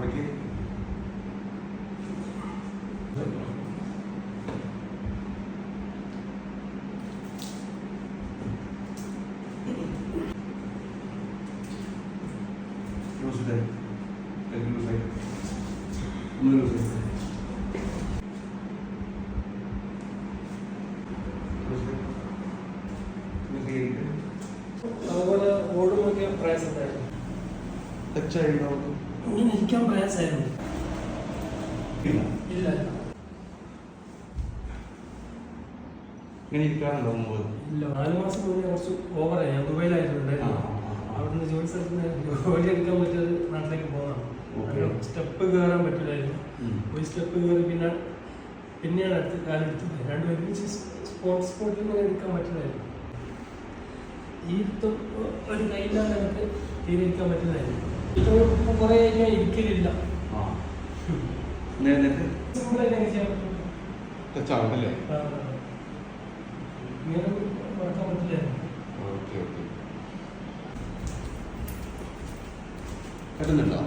അവിടേക്ക് ലൂസായി ലൂസായി ഒന്ന് ലൂസായി അതുപോലെ ഓടുമൊക്കെ പ്രയാസമായിരുന്നു. ഇങ്ങനെ ഇരിക്കാൻ പ്രയാസമായിരുന്നു. ഇല്ല ഇങ്ങനെ ഇരിക്കാറുണ്ടോ? ഇല്ല, 4 മാസം മുന്നേ കുറച്ച് ഓവറായി. ഞാൻ ദുബൈയിലായിരുന്നു. അവിടുന്ന് ജോലി സ്ഥലത്ത് ജോലി എടുക്കാൻ പറ്റിയത് നാട്ടിലേക്ക് പോകുന്നതാണ്. സ്റ്റെപ്പ് കയറാൻ പറ്റില്ലായിരുന്നു. ഒരു സ്റ്റെപ്പ് കയറി പിന്നെയാണ് അടുത്ത് കാലെടുത്തത്. രണ്ടും ഒരുമിച്ച് സ്പോട്ടിൽ ഇങ്ങനെ എടുക്കാൻ പറ്റില്ലായിരുന്നു. ഈ ഒരു കയ്യിലാണ് നമുക്ക് തീരെ ഇരിക്കാൻ പറ്റുന്നതായിരുന്നു. ഇപ്പോൾ കുറേ ഞാൻ ഇരിക്കലില്ല. സിമ്പിളായിട്ട് ചെയ്യാൻ പറ്റും. ഇങ്ങനെ നടക്കാൻ പറ്റില്ലായിരുന്നു. പറ്റുന്നുണ്ടോ?